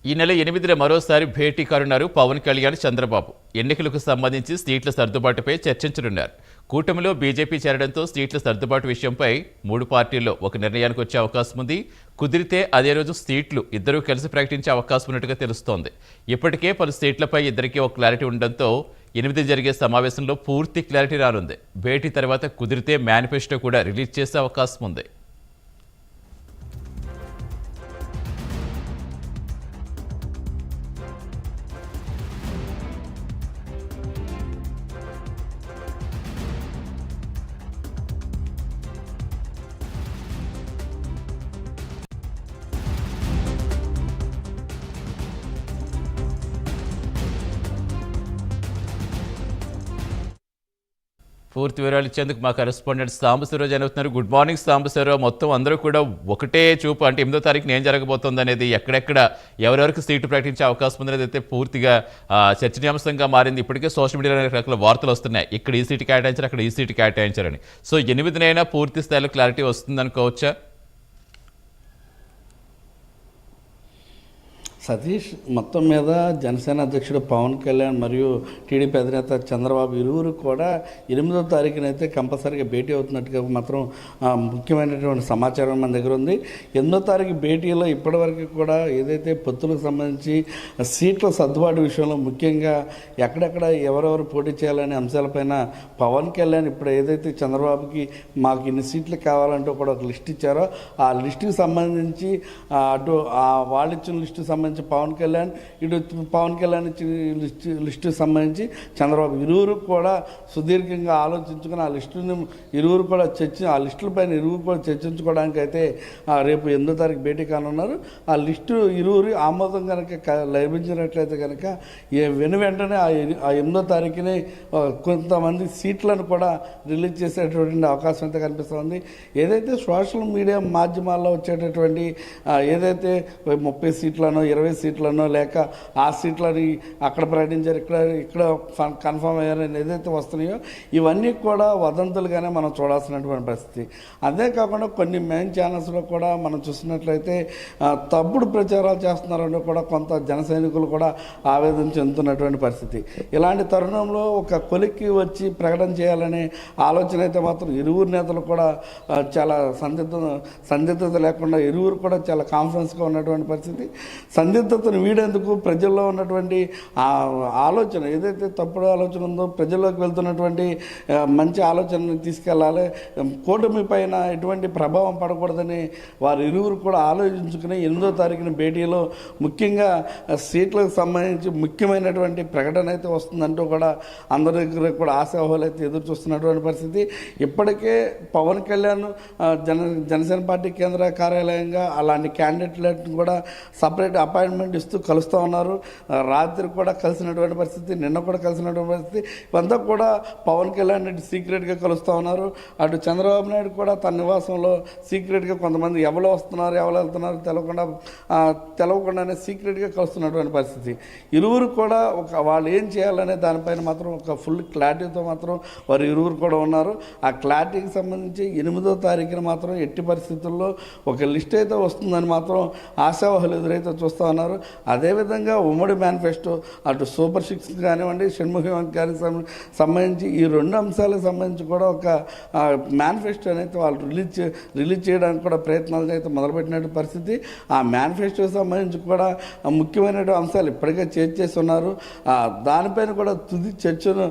ఈ నెల 8న మరోసారి భేటీ కానున్నారు పవన్ కళ్యాణ్ చంద్రబాబు. ఎన్నికలకు సంబంధించి సీట్ల సర్దుబాటుపై చర్చించనున్నారు. కూటమిలో బీజేపీ చేరడంతో సీట్ల సర్దుబాటు విషయంపై 3 పార్టీల్లో ఒక నిర్ణయానికి వచ్చే అవకాశం ఉంది. కుదిరితే అదే రోజు సీట్లు ఇద్దరూ కలిసి ప్రకటించే అవకాశం ఉన్నట్టుగా తెలుస్తోంది. ఇప్పటికే పలు సీట్లపై ఇద్దరికీ ఒక క్లారిటీ ఉండడంతో 8 జరిగే సమావేశంలో పూర్తి క్లారిటీ రానుంది. భేటీ తర్వాత కుదిరితే మేనిఫెస్టో కూడా రిలీజ్ చేసే అవకాశం ఉంది. పూర్తి వివరాలు ఇచ్చేందుకు మా కరెస్పాండెంట్ సాంబశివరావు జాయిన్ అవుతున్నారు. Good morning Sambasivarao. మొత్తం అందరూ కూడా ఒకటే చూపు, అంటే 8వ తారీఖున ఏం జరగబోతుంది అనేది, ఎక్కడెక్కడ ఎవరెవరికి సీటు ప్రకటించే అవకాశం ఉందనేది అయితే పూర్తిగా చర్చనీయాంశంగా మారింది. ఇప్పటికే సోషల్ మీడియాలో అనేక రకాల వార్తలు వస్తున్నాయి, ఇక్కడ ఈ సీటు కేటాయించారు, అక్కడ ఈ సీటు కేటాయించారని. సో 8నైనా పూర్తి స్థాయిలో క్లారిటీ వస్తుంది అనుకోవచ్చా? సతీష్, మొత్తం మీద జనసేన అధ్యక్షుడు పవన్ కళ్యాణ్ మరియు టీడీపీ అధినేత చంద్రబాబు ఇరువురు కూడా 8వ తారీఖున అయితే కంపల్సరీగా భేటీ అవుతున్నట్టుగా మాత్రం ముఖ్యమైనటువంటి సమాచారం మన దగ్గర ఉంది. 8వ తారీఖు భేటీలో ఇప్పటివరకు కూడా ఏదైతే పొత్తులకు సంబంధించి సీట్ల సర్దుబాటు విషయంలో ముఖ్యంగా ఎక్కడెక్కడ ఎవరెవరు పోటీ చేయాలనే అంశాలపైన పవన్ కళ్యాణ్ ఇప్పుడు ఏదైతే చంద్రబాబుకి మాకు ఇన్ని సీట్లు కావాలంటూ కూడా ఒక లిస్ట్ ఇచ్చారో ఆ లిస్టుకి సంబంధించి అటు వాళ్ళు ఇచ్చిన లిస్టుకి సంబంధించి పవన్ కళ్యాణ్, ఇటు పవన్ కళ్యాణ్ లిస్టుకి సంబంధించి చంద్రబాబు ఇరువురు కూడా సుదీర్ఘంగా ఆలోచించుకుని ఆ లిస్టుని ఇరువురు కూడా ఆ లిస్టులపైన ఇరువురు కూడా చర్చించుకోవడానికి అయితే రేపు 8వ తారీఖు భేటీ కానున్నారు. ఆ లిస్టు ఇరువురు ఆమోదం కనుక లభించినట్లయితే కనుక వెంటనే ఆ 8వ తారీఖునే కొంతమంది సీట్లను కూడా రిలీజ్ చేసేటటువంటి అవకాశం అయితే కనిపిస్తుంది. ఏదైతే సోషల్ మీడియా మాధ్యమాల్లో వచ్చేటటువంటి ఏదైతే 30 సీట్లను 20 సీట్లను లేక ఆ సీట్లని అక్కడ ప్రకటించారు, ఇక్కడ కన్ఫర్మ్ అయ్యారని ఏదైతే వస్తున్నాయో ఇవన్నీ కూడా వదంతులుగానే మనం చూడాల్సినటువంటి పరిస్థితి. అదే కాకుండా కొన్ని మెయిన్ ఛానల్స్లో కూడా మనం చూసినట్లయితే తప్పుడు ప్రచారాలు చేస్తున్నారని కూడా కొంత జన సైనికులు కూడా ఆవేదన చెందుతున్నటువంటి పరిస్థితి. ఇలాంటి తరుణంలో ఒక కొలిక్కి వచ్చి ప్రకటన చేయాలనే ఆలోచన అయితే మాత్రం ఇరువురు నేతలు కూడా చాలా సందిగ్ధత లేకుండా ఇరువురు కూడా చాలా కాన్ఫిడెన్స్గా ఉన్నటువంటి పరిస్థితి. సందిగ్ధతను వీడేందుకు ప్రజల్లో ఉన్నటువంటి ఆలోచన ఏదైతే తప్పుడు ఆలోచన ఉందో ప్రజల్లోకి వెళ్తున్నటువంటి మంచి ఆలోచనని తీసుకెళ్ళాలి, కూటమి పైన ఎటువంటి ప్రభావం పడకూడదని వారు ఇరువురు కూడా ఆలోచించుకుని 8వ తారీఖున భేటీలో ముఖ్యంగా సీట్లకు సంబంధించి ముఖ్యమైనటువంటి ప్రకటన అయితే వస్తుందంటూ కూడా అందరి దగ్గర కూడా ఆశావాహులు అయితే ఎదురు చూస్తున్నటువంటి పరిస్థితి. ఇప్పటికే పవన్ కళ్యాణ్ జనసేన పార్టీ కేంద్ర కార్యాలయంగా అలాంటి క్యాండిడేట్లను కూడా సపరేట్ అపాయింట్మెంట్ ఇస్తూ కలుస్తూ ఉన్నారు. రాత్రి కూడా కలిసినటువంటి పరిస్థితి, నిన్న కూడా కలిసినటువంటి పరిస్థితి. ఇవంతా కూడా పవన్ కళ్యాణ్ రెడ్డి సీక్రెట్గా కలుస్తూ ఉన్నారు. అటు చంద్రబాబు నాయుడు కూడా తన నివాసంలో సీక్రెట్గా కొంతమంది ఎవరు వస్తున్నారు ఎవరు వెళ్తున్నారు తెలవకుండానే సీక్రెట్గా కలుస్తున్నటువంటి పరిస్థితి. ఇరువురు కూడా వాళ్ళు ఏం చేయాలనే దానిపైన మాత్రం ఒక ఫుల్ క్లారిటీతో మాత్రం వారు ఇరువురు కూడా ఉన్నారు. ఆ క్లారిటీకి సంబంధించి 8వ తారీఖున మాత్రం ఎట్టి పరిస్థితుల్లో ఒక లిస్ట్ అయితే వస్తుందని మాత్రం ఆశావాహులు ఎదురైతే చూస్తూ ఉన్నారు. అదేవిధంగా ఉమ్మడి మేనిఫెస్టో అటు సూపర్ 6 కానివ్వండి, షణ్ముఖం గారికి సంబంధించి ఈ 2 అంశాలకు సంబంధించి కూడా ఒక మేనిఫెస్టో అనేది వాళ్ళు రిలీజ్ చేయడానికి కూడా ప్రయత్నాలు అయితే మొదలుపెట్టినట్టు పరిస్థితి. ఆ మేనిఫెస్టోకి సంబంధించి కూడా ముఖ్యమైన అంశాలు ఇప్పటికే చేసి ఉన్నారు. దానిపైన కూడా తుది చర్చను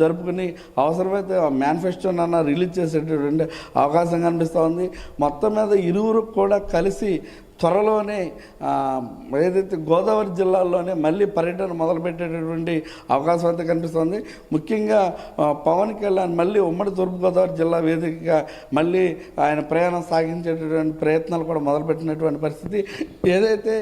జరుపుకుని అవసరమైతే ఆ మేనిఫెస్టోనన్నా రిలీజ్ చేసేటటువంటి అవకాశం కనిపిస్తూ ఉంది. మొత్తం మీద ఇరువురు కూడా కలిసి త్వరలోనే ఏదైతే గోదావరి జిల్లాల్లోనే మళ్ళీ పర్యటన మొదలుపెట్టేటటువంటి అవకాశం అయితే కనిపిస్తుంది. ముఖ్యంగా పవన్ కళ్యాణ్ మళ్ళీ ఉమ్మడి తూర్పుగోదావరి జిల్లా వేదికగా మళ్ళీ ఆయన ప్రయాణం సాగించేటటువంటి ప్రయత్నాలు కూడా మొదలుపెట్టినటువంటి పరిస్థితి. ఏదైతే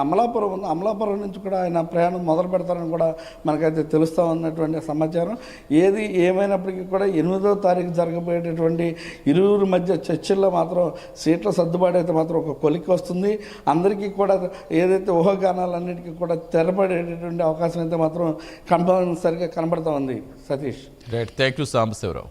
అమలాపురం ఉందో అమలాపురం నుంచి కూడా ఆయన ప్రయాణం మొదలు పెడతారని కూడా మనకైతే తెలుస్తూ ఉన్నటువంటి సమాచారం. ఏది ఏమైనప్పటికీ కూడా 8వ తారీఖు జరగబోయేటటువంటి ఇరువురి మధ్య చర్చల్లో మాత్రం సీట్ల సర్దుబాటు అయితే మాత్రం ఒక వస్తుంది. అందరికీ కూడా ఏదైతే ఊహాగానాలన్నిటికీ కూడా తెరపడేటటువంటి అవకాశం అయితే మాత్రం కంపల్సరిగా కనబడుతూ ఉంది. Satish, right, thank you Sambasivarao.